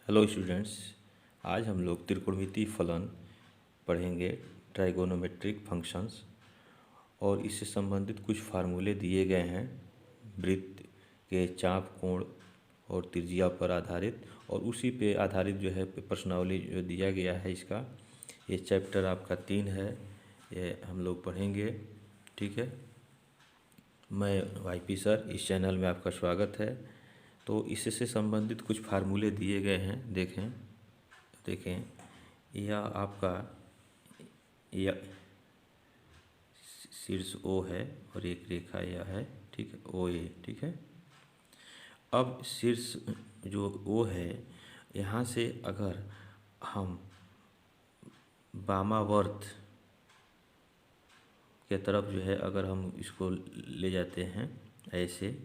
Hello students. आज हम लोग त्रिकोणमितीय फलन पढ़ेंगे, ट्राइगोनोमेट्रिक फंक्शंस, और इससे संबंधित कुछ फार्मूले दिए गए हैं वृत्त के चाप, कोण और त्रिज्या पर आधारित, और उसी पे आधारित जो है प्रश्नावली जो दिया गया है इसका। ये चैप्टर आपका 3 है, ये हम लोग पढ़ेंगे। ठीक है, मैं वाईपी सर, इस चैनल में आपका स्वागत है। तो इससे संबंधित कुछ फार्मूले दिए गए हैं, देखें देखें। यह आपका यह शीर्ष ओ है और एक रेखा यह है, ठीक है, ओ ए। ठीक है, अब शीर्ष जो ओ है, यहाँ से अगर हम वामावर्त के तरफ जो है अगर हम इसको ले जाते हैं ऐसे,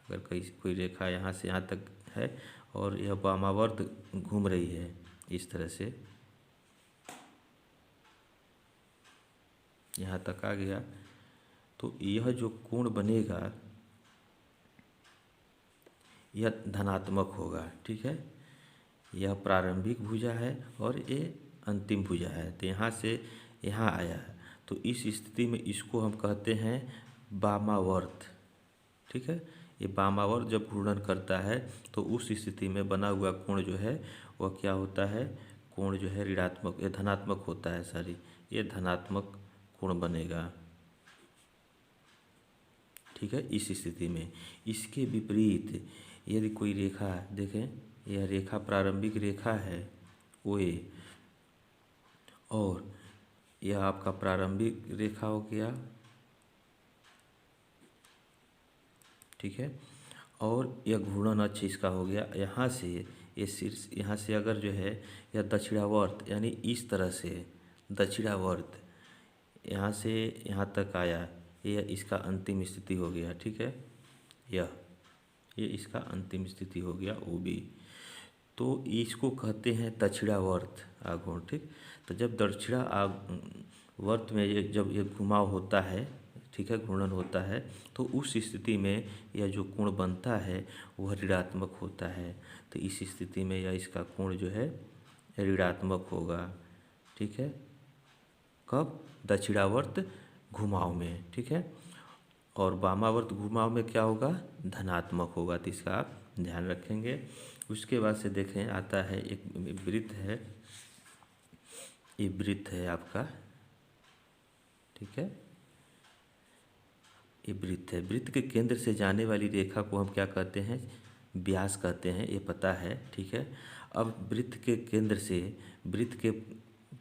अगर कोई रेखा यहाँ से यहाँ तक है और यह वामावर्त घूम रही है इस तरह से, यहाँ तक आ गया, तो यह जो कोण बनेगा यह धनात्मक होगा। ठीक है, यह प्रारंभिक भुजा है और ये अंतिम भुजा है, तो यहाँ से यहाँ आया है, तो इस स्थिति में इसको हम कहते हैं वामावर्त। ठीक है, ये वामावर्त जब घूर्णन करता है तो उस स्थिति में बना हुआ कोण जो है वह क्या होता है, कोण जो है ऋणात्मक, ये धनात्मक होता है, सॉरी, ये धनात्मक कोण बनेगा। ठीक है, इस स्थिति में इसके विपरीत यदि कोई रेखा, देखें, यह रेखा प्रारंभिक रेखा है ओ ए, और यह आपका प्रारंभिक रेखा हो गया। ठीक है, और यह घूर्णन अक्ष इसका हो गया। यहाँ से ये शीर्ष, यहाँ से अगर जो है यह दक्षिणावर्त, यानी इस तरह से दक्षिणावर्त यहाँ से यहाँ तक आया, यह इसका अंतिम स्थिति हो गया। ठीक है, ये इसका अंतिम स्थिति हो गया ओ बी, तो इसको कहते हैं दक्षिणावर्त आघूर्ण। ठीक, तो जब दक्षिणावर्त में जब ये घुमाव होता है, ठीक है, घूर्णन होता है, तो उस स्थिति में यह जो कोण बनता है वह ऋणात्मक होता है। तो इस स्थिति में यह इसका कोण जो है ऋणात्मक होगा। ठीक है, कब? दक्षिणावर्त घुमाव में। ठीक है, और वामावर्त घुमाव में क्या होगा? धनात्मक होगा। तो इसका आप ध्यान रखेंगे। उसके बाद से देखें, आता है एक वृत्त है, ये वृत्त है आपका। ठीक है, ये वृत्त है। वृत्त के केंद्र से जाने वाली रेखा को हम क्या कहते हैं? व्यास कहते हैं, ये पता है। ठीक है, अब वृत्त के केंद्र से वृत्त के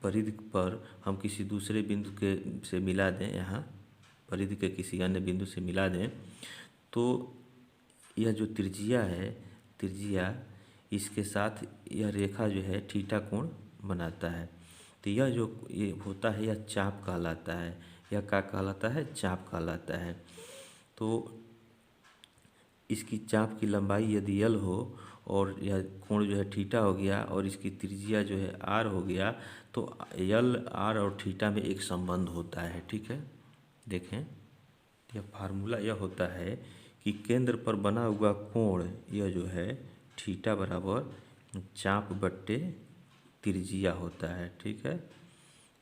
परिधि पर हम किसी दूसरे बिंदु के से मिला दें, यहाँ परिधि के किसी अन्य बिंदु से मिला दें, तो यह जो त्रिज्या है, त्रिज्या इसके साथ यह रेखा जो है थीटा कोण बनाता है। तो यह जो ये होता है यह चाप कहलाता है। यह क्या कहलाता है? चाप कहलाता है। तो इसकी चाप की लंबाई यदि एल हो और यह कोण जो है थीटा हो गया और इसकी त्रिज्या जो है आर हो गया, तो एल, आर और थीटा में एक संबंध होता है। ठीक है, देखें, यह फार्मूला यह होता है कि केंद्र पर बना हुआ कोण यह जो है थीटा बराबर चाप बट्टे त्रिज्या होता है। ठीक है,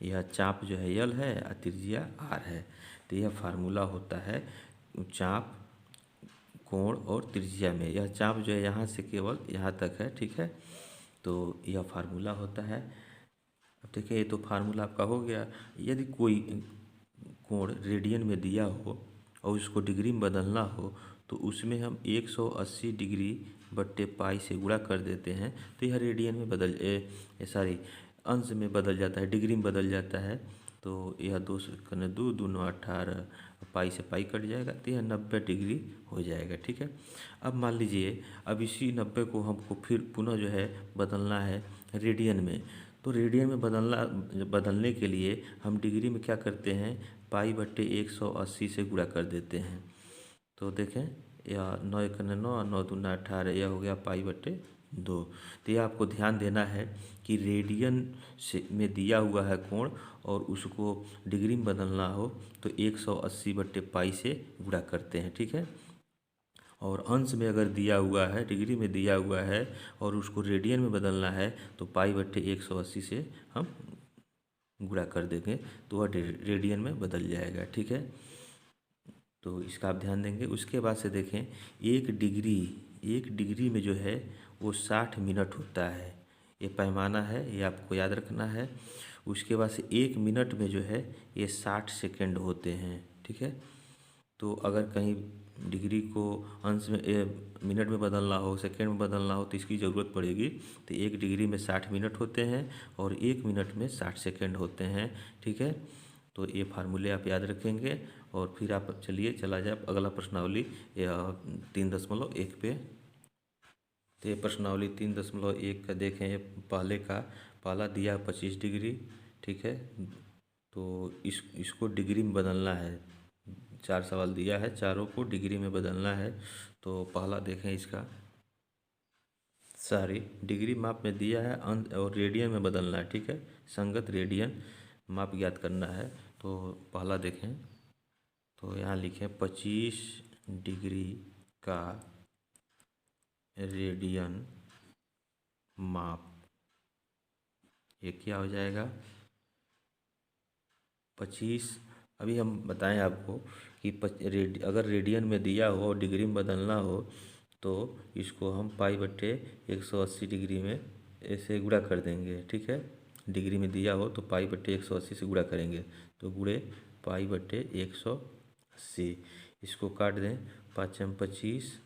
यह चाप जो है एल है और त्रिज्या आर है। तो यह फार्मूला होता है चाप, कोण और त्रिज्या में। यह चाप जो है यहाँ से केवल यहाँ तक है। ठीक है, तो यह फार्मूला होता है। अब देखिए, ये तो फार्मूला आपका हो गया। यदि कोई कोण रेडियन में दिया हो और उसको डिग्री में बदलना हो, तो उसमें हम 180 डिग्री बट्टे पाई से गुणा कर देते हैं, तो यह रेडियन में अंश में बदल जाता है, डिग्री में बदल जाता है। तो यह 2 से 2 दूनो 18, पाई से पाई कट जाएगा, तो यह 90 डिग्री हो जाएगा। ठीक है, अब मान लीजिए, अब इसी 90 को हमको फिर पुनः जो है बदलना है रेडियन में। तो रेडियन में बदलने के लिए हम डिग्री में क्या करते हैं? पाई बट्टे 180 से गुणा कर देते हैं। तो देखें, यह 9 एक 9, 9 दूना 18, यह हो गया पाई बट्टे 2। तो यह आपको ध्यान देना है कि रेडियन से में दिया हुआ है कोण और उसको डिग्री में बदलना हो तो 180 बट्टे पाई से गुणा करते हैं। ठीक है, और अंश में अगर दिया हुआ है, डिग्री में दिया हुआ है और उसको रेडियन में बदलना है तो पाई बट्टे 180 से हम गुणा कर देंगे तो वह रेडियन में बदल जाएगा। ठीक है, तो इसका आप ध्यान देंगे। उसके बाद से देखें, एक डिग्री में जो है वो 60 मिनट होता है। ये पैमाना है, ये आपको याद रखना है। उसके बाद से 1 मिनट में जो है ये 60 सेकेंड होते हैं। ठीक है, तो अगर कहीं डिग्री को अंश में मिनट में बदलना हो, सेकेंड में बदलना हो तो इसकी ज़रूरत पड़ेगी। तो 1 डिग्री में 60 मिनट होते हैं और 1 मिनट में 60 सेकेंड होते हैं। ठीक है, तो ये फार्मूले आप याद रखेंगे। और फिर आप चलिए चला जाए अगला प्रश्नावली 3.1 पे। तो ये प्रश्नावली 3.1 का देखें, ये पहला दिया 25 डिग्री। ठीक है, तो इसको डिग्री में बदलना है। 4 सवाल दिया है, चारों को डिग्री में बदलना है। तो पहला देखें, इसका सारी डिग्री माप में दिया है और रेडियन में बदलना है। ठीक है, संगत रेडियन माप ज्ञात करना है। तो पहला देखें, तो यहाँ लिखें 25 डिग्री का रेडियन माप। ये क्या हो जाएगा 25। अभी हम बताएं आपको कि अगर रेडियन में दिया हो और डिग्री में बदलना हो तो इसको हम पाई बट्टे 180 डिग्री में ऐसे गुणा कर देंगे। ठीक है, डिग्री में दिया हो तो पाई बट्टे 180 से गुणा करेंगे। तो गुणे पाई बट्टे 180, इसको काट दें। 5 × 25,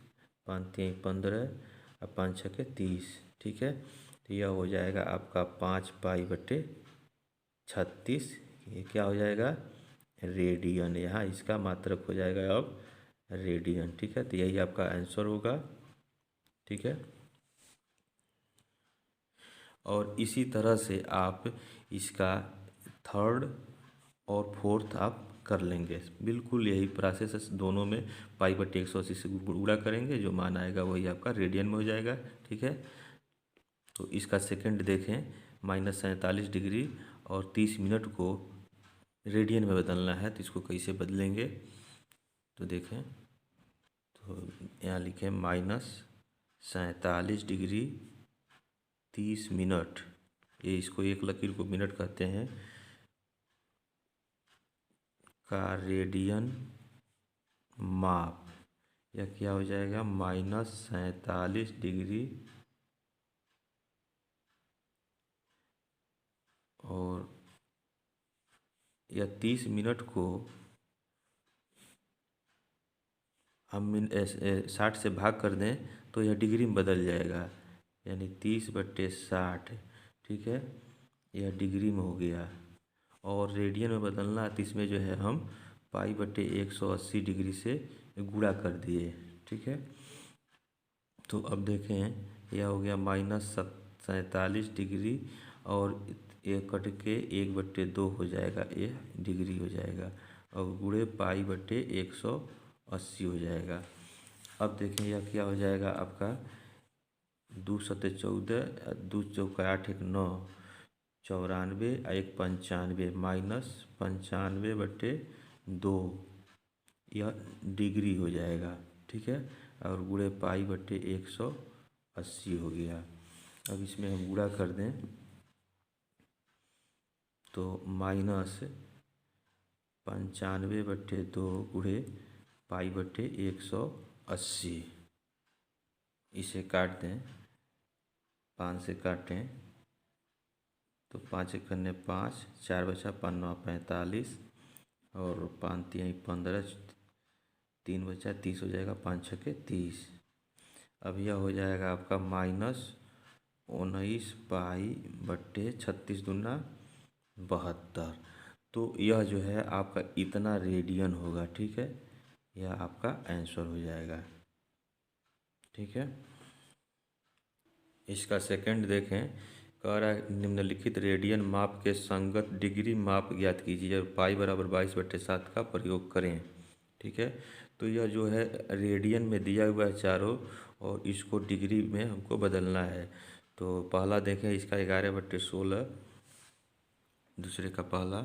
5 × 3 = 15 और 5 × 6 = 30। ठीक है, तो यह हो जाएगा आपका 5 पाई बट्टे 36। ये क्या हो जाएगा रेडियन। यहाँ इसका मात्रक हो जाएगा अब रेडियन। ठीक है, तो यही आपका आंसर होगा। ठीक है, और इसी तरह से आप इसका थर्ड और फोर्थ आप कर लेंगे। बिल्कुल यही प्रोसेस है दोनों में। पाई बट्टे 180 से गुणा करेंगे, जो मान आएगा वही आपका रेडियन में हो जाएगा। ठीक है, तो इसका सेकंड देखें, -47 डिग्री और 30 मिनट को रेडियन में बदलना है। तो इसको कैसे बदलेंगे, तो देखें, तो यहाँ लिखें -47 डिग्री 30 मिनट। ये इसको एक लकीर को मिनट कहते हैं का रेडियन माप। यह क्या हो जाएगा -47 डिग्री और यह 30 मिनट को हम 60 से भाग कर दें तो यह डिग्री में बदल जाएगा, यानी 30/60। ठीक है, यह डिग्री में हो गया। और रेडियन में बदलना है तो इसमें जो है हम पाई बट्टे 180 डिग्री से गुणा कर दिए। ठीक है, तो अब देखें, यह हो गया -47 डिग्री और ये कट के 1/2 हो जाएगा, ये डिग्री हो जाएगा और गुणे पाई बट्टे 180 हो जाएगा। अब देखें यह क्या हो जाएगा आपका 2 × 7 = 14, 2 × 4 = 8, 1 × 9 = 94, 1 × 95 -95/2 यह डिग्री हो जाएगा। ठीक है, और गुणे पाई बट्टे 180 हो गया। अब इसमें हम गुणा कर दें तो -95/2 गुणे पाई बट्टे 180। इसे काट दें, 5 से काटें तो 5 × 1 = 5, 4 बचा, 5 × 9 = 45 और 5 × 3 = 15, 3 बचा, 30 हो जाएगा, 5 × 6 = 30। अब यह हो जाएगा आपका -19 पाई बट्टे 36 दूना 72। तो यह जो है आपका इतना रेडियन होगा। ठीक है, यह आपका आंसर हो जाएगा। ठीक है, इसका सेकंड देखें, कह रहा है निम्नलिखित रेडियन माप के संगत डिग्री माप ज्ञात कीजिए और पाई बराबर 22/7 का प्रयोग करें। ठीक है, तो यह जो है रेडियन में दिया हुआ है चारों और इसको डिग्री में हमको बदलना है। तो पहला देखें, इसका 11/16, दूसरे का पहला,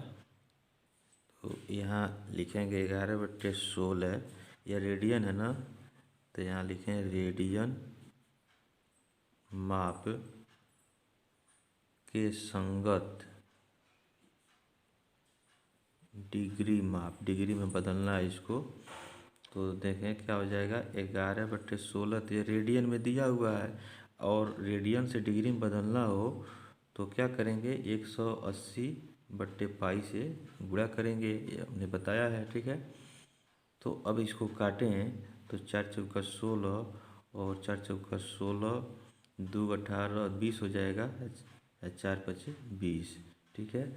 तो यहाँ लिखेंगे 11/16। यह रेडियन है ना, तो यहाँ लिखें रेडियन माप के संगत डिग्री माप, डिग्री में बदलना है इसको। तो देखें क्या हो जाएगा, 11/16। तो ये रेडियन में दिया हुआ है और रेडियन से डिग्री में बदलना हो तो क्या करेंगे, 180/π से गुणा करेंगे, ये हमने बताया है। ठीक है, तो अब इसको काटें तो 4 चौका 16 और 4 चौका 16, 2 18 20 हो जाएगा, 4 पचे 20। ठीक है,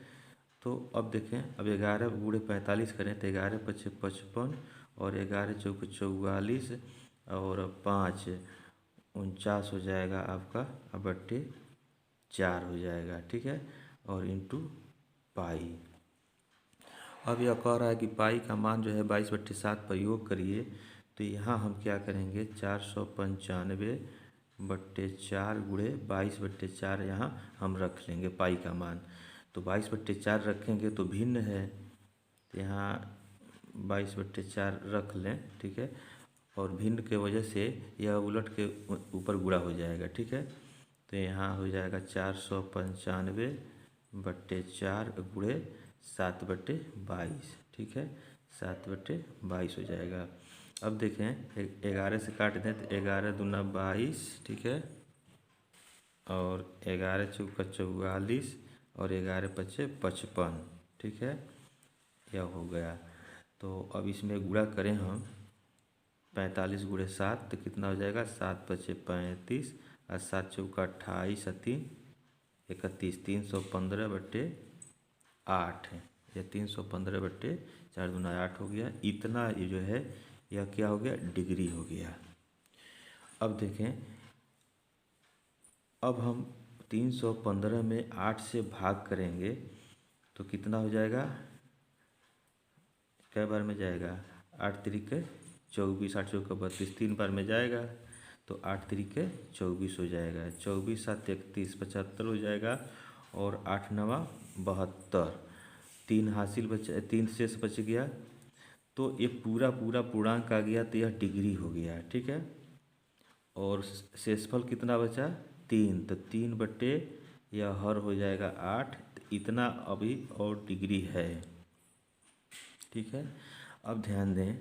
तो अब देखें, अब 11 गुणे 45 करें तो 11 पचे 55 और 11 चौके 44 और 5 49 हो जाएगा आपका, अब बट्टे 4 हो जाएगा। ठीक है, और इंटू पाई। अब यह कह रहा है कि पाई का मान जो है 22/7 पर योग करिए। तो यहाँ हम क्या करेंगे, 495/4 गुणे 22/4 यहाँ हम रख लेंगे पाई का मान। तो 22/4 रखेंगे तो भिन्न है, तो यहाँ 22/4 रख लें। ठीक है, और भिन्न के वजह से यह उलट के ऊपर गुणा हो जाएगा। ठीक है, तो यहाँ हो जाएगा 495/4 गुणे 7/22। ठीक है, 7/22 हो जाएगा। अब देखें, 11 से काट दें तो 11 दूना 22। ठीक है, और 11 चौका 44 और 11 पचे 55। ठीक है, यह हो गया। तो अब इसमें गुणा करें हम, 45 गुणे 7 तो कितना हो जाएगा, 7 पचे 35 और 7 चौका 28 और 3 31, 315/8 है। यह 315/4 दूना 8 हो गया। इतना ये जो है यह क्या हो गया, डिग्री हो गया। अब देखें, अब हम 315 में 8 से भाग करेंगे तो कितना हो जाएगा, कै बार में जाएगा, 8 तिरिके 24, 8 चौका 32, 3 बार में जाएगा तो 8 तिरिके 24 हो जाएगा, 24 7 31 75 हो जाएगा और 8 9 72, 3 हासिल बचा, 3 शेष बच गया। तो ये पूरा पूर्णांक आ गया, तो यह डिग्री हो गया। ठीक है, और शेषफल कितना बचा, 3, तो 3 यह हर हो जाएगा 8। तो इतना अभी और डिग्री है। ठीक है, अब ध्यान दें,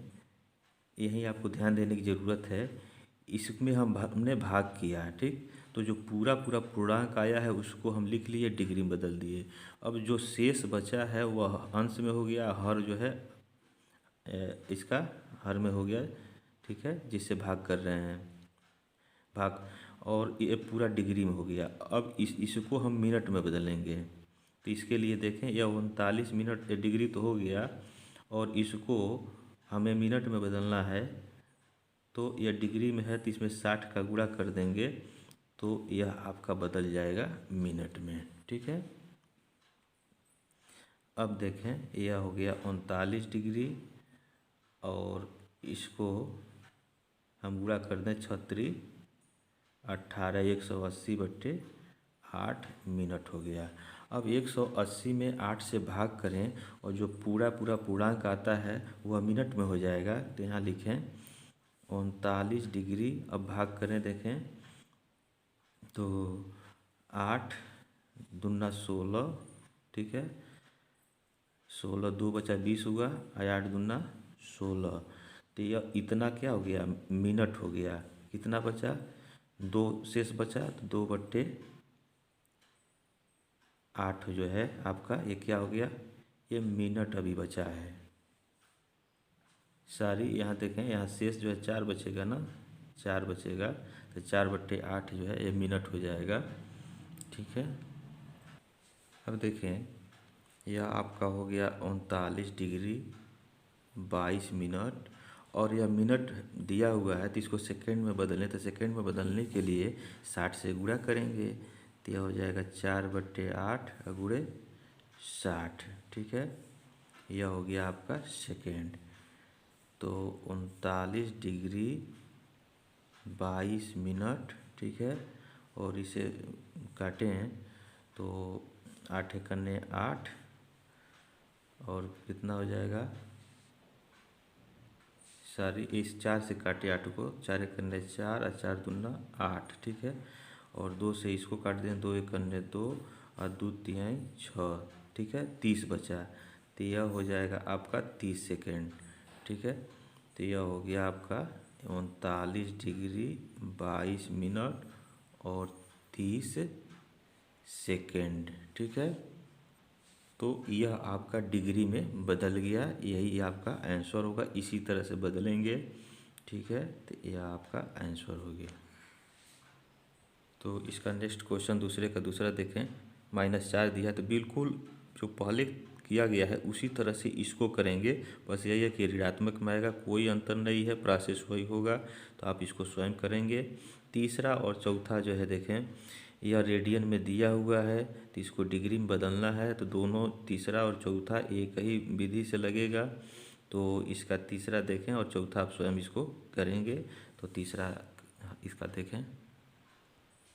यही आपको ध्यान देने की ज़रूरत है। इसमें हमने भाग किया है। ठीक, तो जो पूरा पूर्णांक आया है उसको हम लिख लिए, डिग्री में बदल दिए। अब जो शेष बचा है वह अंश में हो गया, हर जो है इसका हर में हो गया। ठीक है, जिससे भाग कर रहे हैं भाग, और ये पूरा डिग्री में हो गया। अब इसको हम मिनट में बदलेंगे। तो इसके लिए देखें, यह 39 मिनट डिग्री तो हो गया और इसको हमें मिनट में बदलना है। तो यह डिग्री में है तो इसमें 60 का गुणा कर देंगे तो यह आपका बदल जाएगा मिनट में। ठीक है, अब देखें, यह हो गया 39 डिग्री और इसको हम गुणा कर दें 36 18 180/8 मिनट हो गया। अब 180 में 8 से भाग करें और जो पूरा पूर्णांक आता है वह मिनट में हो जाएगा। तो यहाँ लिखें 39 डिग्री, अब भाग करें, देखें तो 8 दूना 16। ठीक है, 16 2 बचा 20 हुआ और 8 दूना 16। तो यह इतना क्या हो गया, मिनट हो गया। कितना बचा, 2 शेष बचा, तो 2/8 जो है आपका ये क्या हो गया, ये मिनट अभी बचा है। सारी यहाँ देखें, यहाँ शेष जो है 4 बचेगा ना, 4 बचेगा, तो 4/8 जो है ये मिनट हो जाएगा। ठीक है, अब देखें, यह आपका हो गया 39 डिग्री 22 मिनट और यह मिनट दिया हुआ है तो इसको सेकंड में बदलें। तो सेकंड में बदलने के लिए 60 से गुणा करेंगे तो यह हो जाएगा 4/8 गुणे 60। ठीक है, यह हो गया आपका सेकंड। तो 39 डिग्री 22 मिनट। ठीक है, और इसे काटें तो 8 एकन्ने 8 और कितना हो जाएगा सारी इस 4 से काटे 8 को, 4 एक अन्य 4 और 4 दूना 8, ठीक है। और 2 से इसको काट दें, 2 एक अन्य 2 और 2 तिहाई 6, ठीक है। 30 बचा, तो यह हो जाएगा आपका 30 सेकेंड, ठीक है। तो यह हो गया आपका 39 डिग्री 22 मिनट और 30 सेकेंड, ठीक है। तो यह आपका डिग्री में बदल गया, यही आपका आंसर होगा। इसी तरह से बदलेंगे, ठीक है। तो यह आपका आंसर हो गया। तो इसका नेक्स्ट क्वेश्चन दूसरे का दूसरा देखें। -4 दिया, तो बिल्कुल जो पहले किया गया है उसी तरह से इसको करेंगे। बस यही है कि ऋणात्मक में आएगा, कोई अंतर नहीं है, प्रोसेस वही होगा। तो आप इसको स्वयं करेंगे। तीसरा और चौथा जो है देखें, यह रेडियन में दिया हुआ है, तो इसको डिग्री में बदलना है। तो दोनों तीसरा और चौथा एक ही विधि से लगेगा। तो इसका तीसरा देखें और चौथा आप स्वयं इसको करेंगे। तो तीसरा इसका देखें,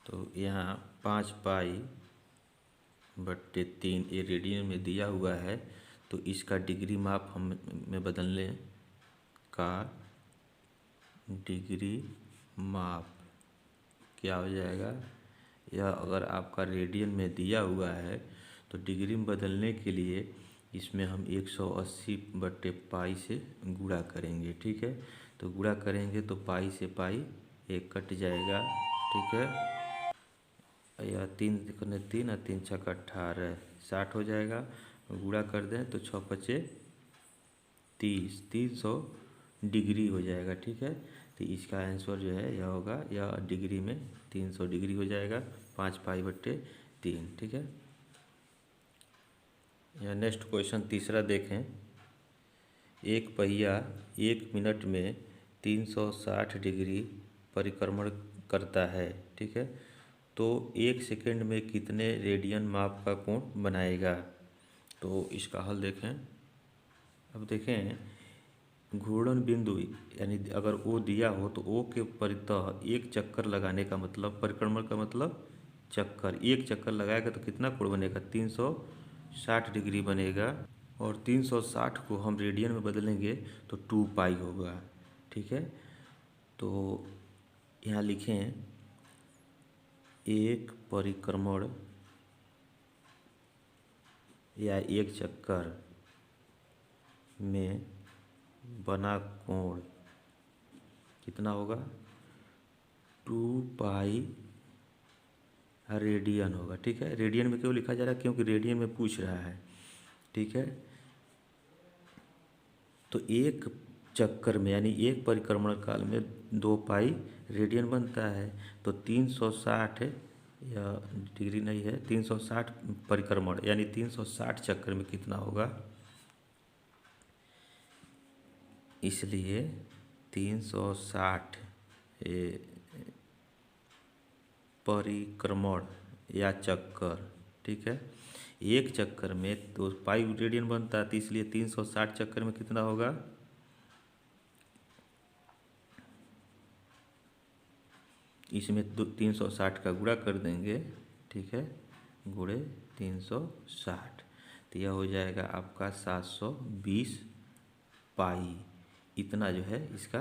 तो यहाँ 5 पाई बट्टे 3 ये रेडियन में दिया हुआ है। तो इसका डिग्री माप हम में बदल लें, का डिग्री माप क्या हो जाएगा। यह अगर आपका रेडियन में दिया हुआ है तो डिग्री में बदलने के लिए इसमें हम 180 बट्टे पाई से गुणा करेंगे, ठीक है। तो गुणा करेंगे तो पाई से पाई एक कट जाएगा, ठीक है। यह 3 करने 3 और 3 छक 18, 60 हो जाएगा। गुणा कर दें तो 6 पचे 30, 300 डिग्री हो जाएगा, ठीक है। तो इसका आंसर जो है यह होगा, यह डिग्री में 300 डिग्री हो जाएगा, 5 पाई बट्टे 3, ठीक है। यह नेक्स्ट क्वेश्चन तीसरा देखें। एक पहिया 1 मिनट में 360 डिग्री परिक्रमण करता है, ठीक है। तो 1 सेकेंड में कितने रेडियन माप का कोण बनाएगा। तो इसका हल देखें। अब देखें, घूर्णन बिंदु यानी अगर ओ दिया हो तो ओ के परितः एक चक्कर लगाने का मतलब, परिक्रमण का मतलब चक्कर, एक चक्कर लगाएगा तो कितना कोण बनेगा, 360 डिग्री बनेगा। और 360 को हम रेडियन में बदलेंगे तो 2 पाई होगा, ठीक है। तो यहाँ लिखें, एक परिक्रमण या एक चक्कर में बना कोण कितना होगा, 2 पाई रेडियन होगा, ठीक है। रेडियन में क्यों लिखा जा रहा है, क्योंकि रेडियन में पूछ रहा है, ठीक है। तो एक चक्कर में यानी एक परिक्रमण काल में 2 पाई रेडियन बनता है। तो 360 या डिग्री नहीं है, 360 परिक्रमण यानी 360 चक्कर में कितना होगा, इसलिए 360 परिक्रमण या चक्कर, ठीक है। एक चक्कर में 2 पाई रेडियन बनता है, तो इसलिए 360 चक्कर में कितना होगा, इसमें 360 का गुणा कर देंगे, ठीक है, गुणे 360। तो यह हो जाएगा आपका 720 पाई। इतना जो है इसका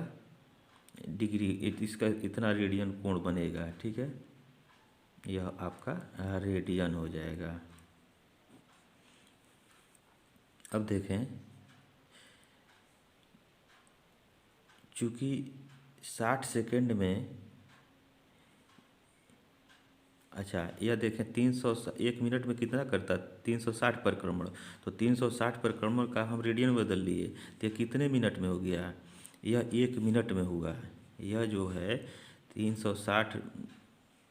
डिग्री, इसका इतना रेडियन कोण बनेगा, ठीक है। यह आपका रेडियन हो जाएगा। अब देखें, चूँकि 60 सेकेंड में, अच्छा यह देखें 1 मिनट में कितना करता, 360 परिक्रमण। तो 360 परिक्रमण का हम रेडियन में बदल लिए, तो यह कितने मिनट में हो गया, यह 1 मिनट में हुआ। यह जो है 360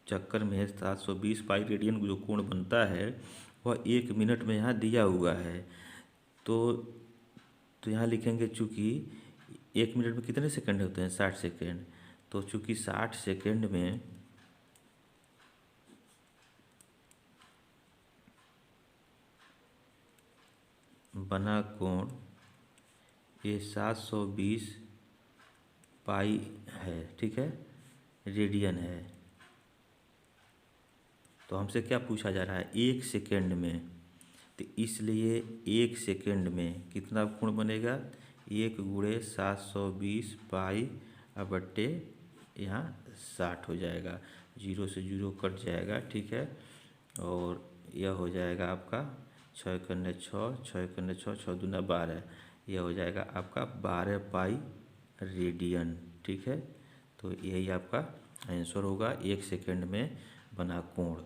चक्कर में 720 पाई रेडियन जो कोण बनता है वह 1 मिनट में यहाँ दिया हुआ है। तो यहाँ लिखेंगे, चूँकि 1 मिनट में कितने सेकंड होते हैं, 60 सेकंड। तो चूँकि 60 सेकंड में बना कोण ये 720 पाई है, ठीक है, रेडियन है। तो हमसे क्या पूछा जा रहा है, 1 सेकेंड में। तो इसलिए 1 सेकेंड में कितना कोण बनेगा, 1 × 720 पाई बट्टे यहाँ 60 हो जाएगा। 0 से 0 कट जाएगा, ठीक है। और यह हो जाएगा आपका 6×6, 6×6, 6×2 = 12। यह हो जाएगा आपका 12 पाई रेडियन, ठीक है। तो यही आपका आंसर होगा 1 सेकंड में बना कोण।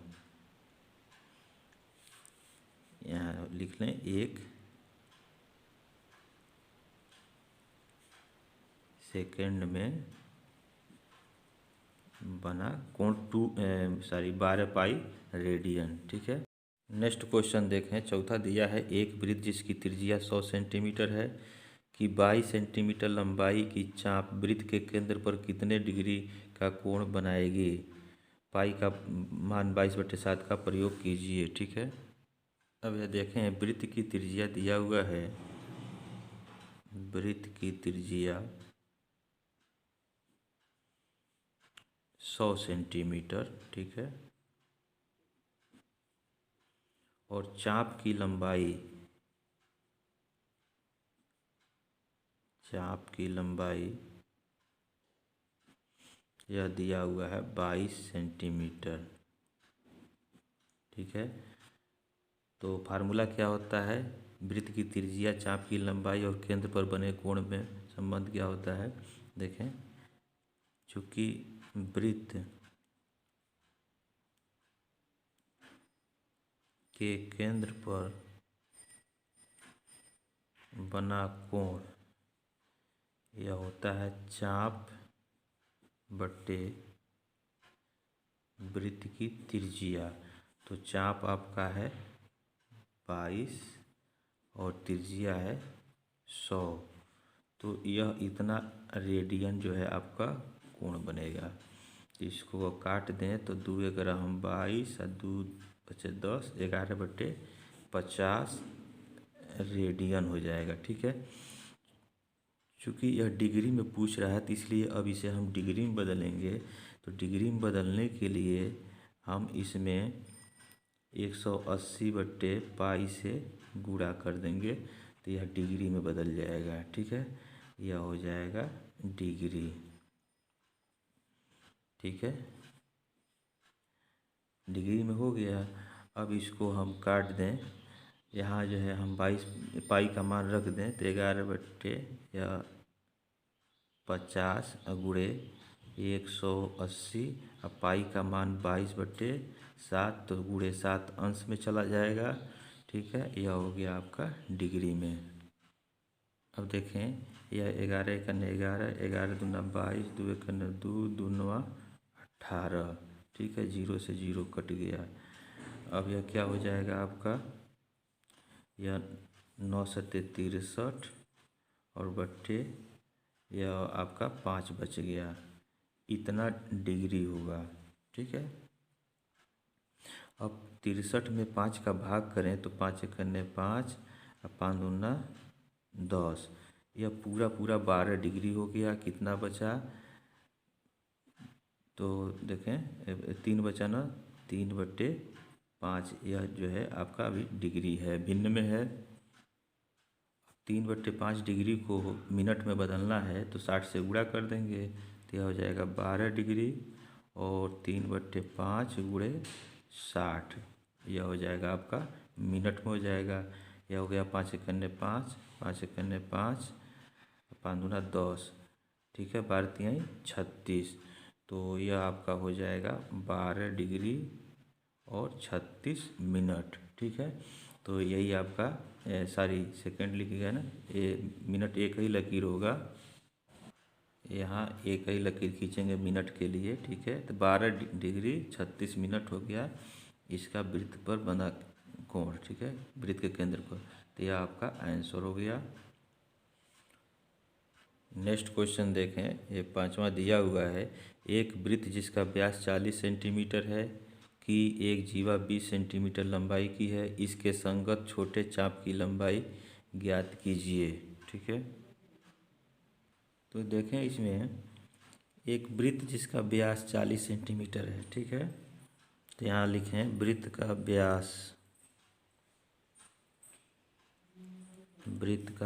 यहाँ लिख लें 1 सेकंड में बना कोण 12 पाई रेडियन, ठीक है। नेक्स्ट क्वेश्चन देखें। चौथा दिया है, एक वृत्त जिसकी त्रिज्या 100 सेंटीमीटर है कि 22 सेंटीमीटर लंबाई की चाप वृत्त के केंद्र पर कितने डिग्री का कोण बनाएगी। पाई का मान 22/7 का प्रयोग कीजिए, ठीक है। अब यह देखें, वृत्त की त्रिज्या दिया हुआ है, वृत्त की त्रिज्या 100 सेंटीमीटर, ठीक है। और चाप की लंबाई यह दिया हुआ है 22 सेंटीमीटर, ठीक है। तो फार्मूला क्या होता है, वृत्त की त्रिज्या, चाप की लंबाई और केंद्र पर बने कोण में संबंध क्या होता है। देखें, चूँकि वृत्त के केंद्र पर बना कोण यह होता है चाप बट्टे वृत्त की त्रिज्या। तो चाप आपका है 22 और त्रिज्या है 100। तो यह इतना रेडियन जो है आपका कोण बनेगा। इसको काट दें तो 2 × 22 और 2 × 10, 11/50 रेडियन हो जाएगा, ठीक है। चूँकि यह डिग्री में पूछ रहा है तो इसलिए अब इसे हम डिग्री में बदलेंगे। तो डिग्री में बदलने के लिए हम इसमें 180/पाई से गुणा कर देंगे तो यह डिग्री में बदल जाएगा, ठीक है। यह हो जाएगा डिग्री, ठीक है। डिग्री में हो गया। अब इसको हम काट दें, यहाँ जो है हम 22 पाई का मान रख दें तो 11/50 गुणे 180 और पाई का मान 22/7, तो गुणे 7 अंश में चला जाएगा, ठीक है। यह हो गया आपका डिग्री में। अब देखें, यह 11 × 11, 11 दूना 22, 2 × 2, 2 × 9 18, ठीक है। 0 से 0 कट गया। अब यह क्या हो जाएगा आपका, यह 9 × 7 = 63 और बट्टे यह आपका 5 बच गया। इतना डिग्री होगा, ठीक है। अब 63 में 5 का भाग करें तो 5 × 5 और 5 दूना 10। यह पूरा 12 डिग्री हो गया। कितना बचा, तो देखें 3 बचा ना, 3/5। यह जो है आपका अभी डिग्री है, भिन्न में है। 3/5 डिग्री को मिनट में बदलना है तो 60 से गुणा कर देंगे तो यह हो जाएगा 12 डिग्री। और 3/5 गुणे 60, यह हो जाएगा आपका मिनट में हो जाएगा। यह हो गया 5 × 5, 5 × 5, 5 दूना 10, ठीक है। 12 × 3 = 36। तो यह आपका हो जाएगा 12 डिग्री और 36 मिनट, ठीक है। तो यही आपका सारी सेकंड लिख गया ना, ये मिनट एक ही लकीर होगा, यहाँ एक ही लकीर खींचेंगे मिनट के लिए, ठीक है। तो 12 डिग्री 36 मिनट हो गया इसका वृत्त पर बना कोण, ठीक है, वृत्त के केंद्र पर। तो यह आपका आंसर हो गया। नेक्स्ट क्वेश्चन देखें, ये 5वां दिया हुआ है, एक वृत्त जिसका व्यास 40 सेंटीमीटर है कि एक जीवा 20 सेंटीमीटर लंबाई की है, इसके संगत छोटे चाप की लंबाई ज्ञात कीजिए, ठीक है। तो देखें, इसमें एक वृत्त जिसका व्यास 40 सेंटीमीटर है, ठीक है। तो यहाँ लिखें वृत्त का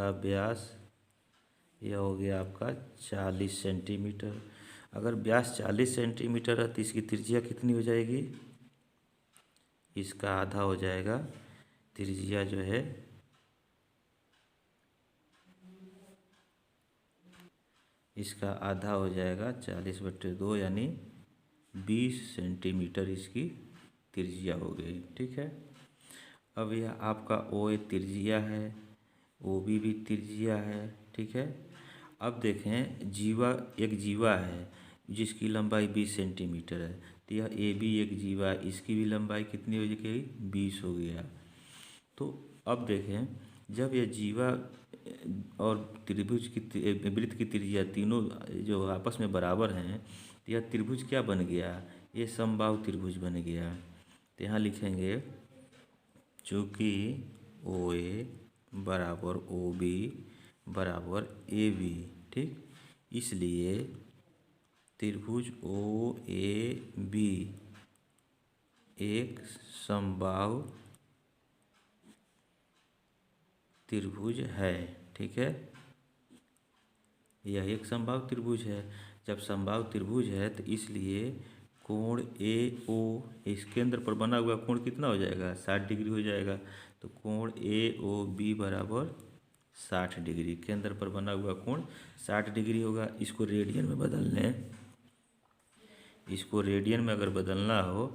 व्यास यह हो गया आपका 40 सेंटीमीटर। अगर व्यास 40 सेंटीमीटर है तो इसकी त्रिज्या कितनी हो जाएगी? इसका आधा हो जाएगा। त्रिज्या जो है इसका आधा हो जाएगा 40/2 यानी 20 सेंटीमीटर इसकी त्रिज्या हो गई। ठीक है। अब यह आपका ओ ए त्रिज्या है, ओ बी भी त्रिज्या है। ठीक है। अब देखें जीवा, एक जीवा है जिसकी लंबाई 20 सेंटीमीटर है, तो यह ए बी एक जीवा है, इसकी भी लंबाई कितनी हो जाएगी? 20 हो गया। तो अब देखें, जब यह जीवा और त्रिभुज की वृत्त की त्रिज्या तीनों जो आपस में बराबर हैं, तो यह त्रिभुज क्या बन गया? ये समबाहु त्रिभुज बन गया। तो यहाँ लिखेंगे चूँकि ओ ए बराबर ओ बी बराबर ए बी, ठीक, इसलिए त्रिभुज ओ ए बी एक समबाहु त्रिभुज है। ठीक है। यह एक समबाहु त्रिभुज है। जब समबाहु त्रिभुज है तो इसलिए कोण ए ओ, इस केंद्र पर बना हुआ कोण कितना हो जाएगा? 60 डिग्री हो जाएगा। तो कोण ए ओ बी बराबर 60 डिग्री, केंद्र पर बना हुआ कोण 60 डिग्री होगा। इसको रेडियन में बदल लें, इसको रेडियन में अगर बदलना हो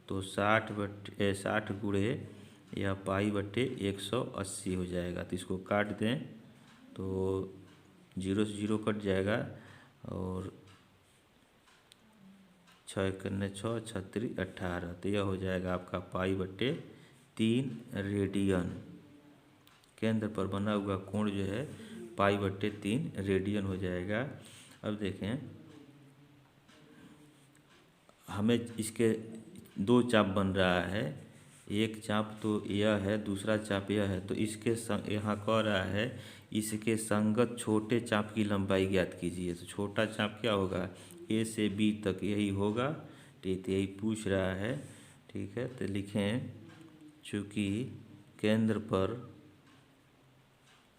तो 60 गुणे या पाई/180 हो जाएगा। तो इसको काट दें तो 0 से 0 कट जाएगा और 6×6 = 18। तो यह हो जाएगा आपका पाई/3 रेडियन। केंद्र पर बना हुआ कोण जो है पाई/3 रेडियन हो जाएगा। अब देखें, हमें इसके दो चाप बन रहा है, एक चाप तो यह है, दूसरा चाप यह है। तो इसके संग यहाँ कह रहा है इसके संगत छोटे चाप की लंबाई ज्ञात कीजिए। तो छोटा चाप क्या होगा? ए से बी तक यही होगा। ठीक, यही पूछ रहा है। ठीक है। तो लिखें चूँकि केंद्र पर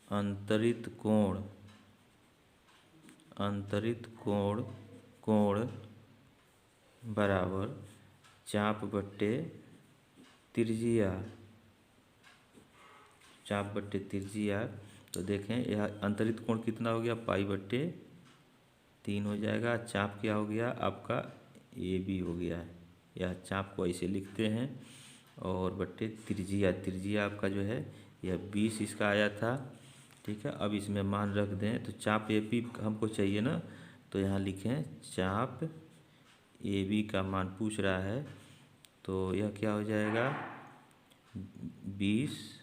अंतरित कोण बराबर चाप/त्रिज्या। तो देखें यह अंतरित कोण कितना हो गया? पाई/3 हो जाएगा। चाप क्या हो गया आपका? ए बी हो गया। यह चाप को ऐसे लिखते हैं और बट्टे त्रिज्या आपका जो है यह 20 इसका आया था। ठीक है। अब इसमें मान रख दें तो चाप ए बी हमको चाहिए ना, तो यहाँ लिखें चाप ए बी का मान पूछ रहा है। तो यह क्या हो जाएगा? 20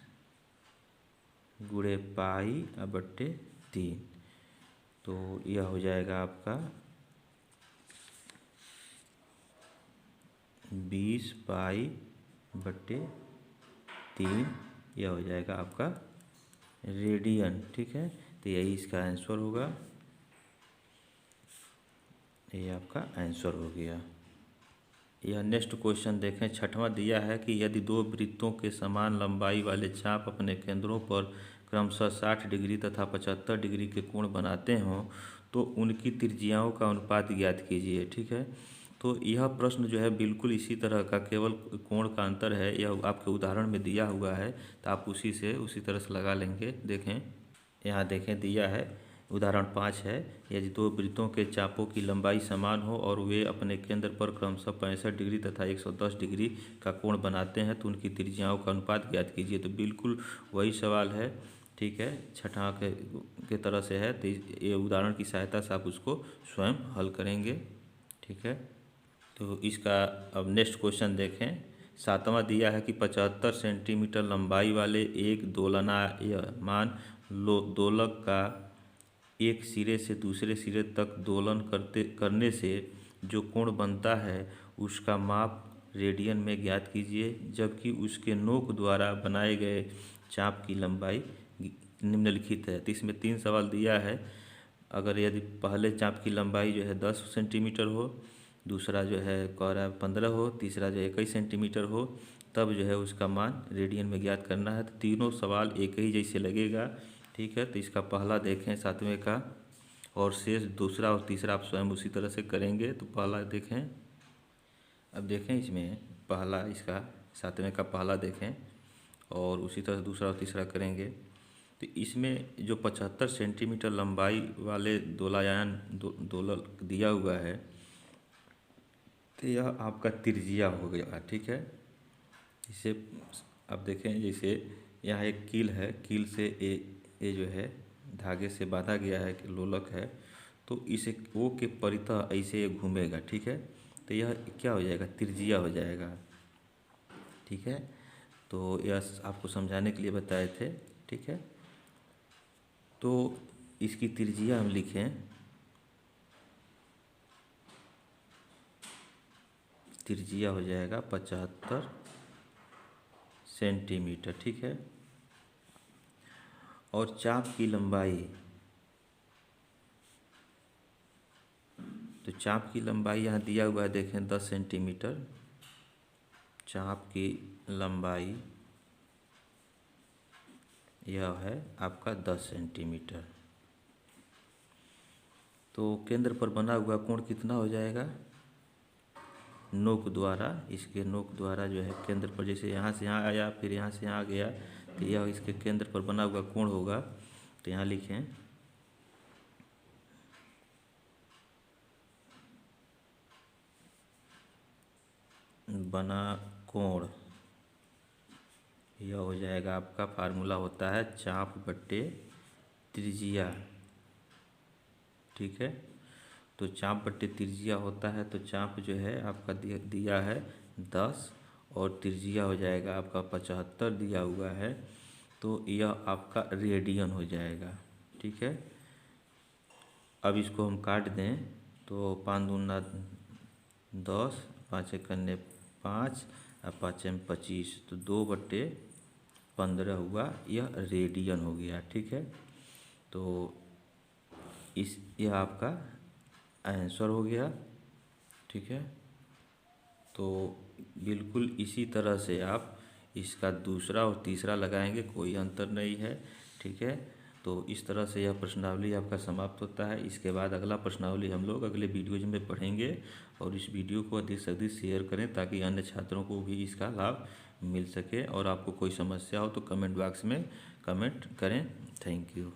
गुणे पाई/3। तो यह हो जाएगा आपका 20 पाई/3। यह हो जाएगा आपका रेडियन। ठीक है। तो यही इसका आंसर होगा। ये आपका आंसर हो गया। यह नेक्स्ट क्वेश्चन देखें। छठवां दिया है कि यदि दो वृत्तों के समान लंबाई वाले चाप अपने केंद्रों पर क्रमशः 60 डिग्री तथा 75 डिग्री के कोण बनाते हों तो उनकी त्रिज्याओं का अनुपात ज्ञात कीजिए। ठीक है। तो यह प्रश्न जो है बिल्कुल इसी तरह का, केवल कोण का अंतर है। यह आपके उदाहरण में दिया हुआ है, तो आप उसी तरह से लगा लेंगे। देखें, यहाँ देखें दिया है, उदाहरण 5 है। यदि दो वृत्तों के चापों की लंबाई समान हो और वे अपने केंद्र पर क्रमशः 65 डिग्री तथा 110 डिग्री का कोण बनाते हैं तो उनकी त्रिज्याओं का अनुपात ज्ञात कीजिए। तो बिल्कुल वही सवाल है। ठीक है। छठा के तरह से है। तो ये उदाहरण की सहायता से आप उसको स्वयं हल करेंगे। ठीक है। तो इसका अब नेक्स्ट क्वेश्चन देखें। 7वां दिया है कि 75 सेंटीमीटर लंबाई वाले एक दोलनायमान दोलक का एक सिरे से दूसरे सिरे तक दोलन करने से जो कोण बनता है उसका माप रेडियन में ज्ञात कीजिए, जबकि उसके नोक द्वारा बनाए गए चाप की लंबाई निम्नलिखित है। तो इसमें 3 सवाल दिया है। अगर यदि पहले चाप की लंबाई जो है 10 सेंटीमीटर हो, दूसरा जो है कह रहा है 15 हो, तीसरा जो 21 सेंटीमीटर हो, तब जो है उसका मान रेडियन में ज्ञात करना है। तो तीनों सवाल एक ही जैसे लगेगा। ठीक है। तो इसका पहला देखें 7वें का, और शेष दूसरा और तीसरा आप स्वयं उसी तरह से करेंगे। तो पहला देखें, अब देखें इसमें पहला, इसका 7वें का पहला देखें और उसी तरह दूसरा और तीसरा करेंगे। तो इसमें जो 75 सेंटीमीटर लंबाई वाले दोलायन दोलक दिया हुआ है, तो यह आपका त्रिज्या हो गया। ठीक है। इसे अब देखें, जैसे यहाँ एक कील है, कील से ये जो है धागे से बांधा गया है कि लोलक है, तो इसे ओ के परितः ऐसे ये घूमेगा। ठीक है। तो यह क्या हो जाएगा, त्रिज्या हो जाएगा। ठीक है। तो यह आपको समझाने के लिए बताए थे। ठीक है। तो इसकी त्रिज्या हम लिखें, त्रिज्या हो जाएगा 75 सेंटीमीटर। ठीक है। और चाप की लंबाई, तो चाप की लंबाई यहाँ दिया हुआ है, देखें 10 सेंटीमीटर चाप की लंबाई यह है आपका 10 सेंटीमीटर। तो केंद्र पर बना हुआ कोण कितना हो जाएगा, नोक द्वारा, इसके नोक द्वारा जो है केंद्र पर, जैसे यहाँ से यहाँ आया फिर यहाँ से यहाँ गया, तो यह इसके केंद्र पर बना हुआ कोण होगा। तो यहाँ लिखें बना कोण, यह हो जाएगा आपका, फार्मूला होता है चाप बट्टे त्रिज्या। ठीक है। तो चाप बट्टे त्रिज्या होता है, तो चाप जो है आपका दिया है 10 और त्रिज्या हो जाएगा आपका 75 दिया हुआ है, तो यह आपका रेडियन हो जाएगा। ठीक है। अब इसको हम काट दें, तो 5 दूना 10, 5 एकन्ने 5 और 5 में 25, तो 2/15 हुआ, यह रेडियन हो गया। ठीक है। तो यह आपका आंसर हो गया। ठीक है। तो बिल्कुल इसी तरह से आप इसका दूसरा और तीसरा लगाएंगे, कोई अंतर नहीं है। ठीक है। तो इस तरह से यह प्रश्नावली आपका समाप्त होता है। इसके बाद अगला प्रश्नावली हम लोग अगले वीडियोज में पढ़ेंगे, और इस वीडियो को अधिक से अधिक शेयर करें ताकि अन्य छात्रों को भी इसका लाभ मिल सके। और आपको कोई समस्या हो तो कमेंट बॉक्स में कमेंट करें। Thank you.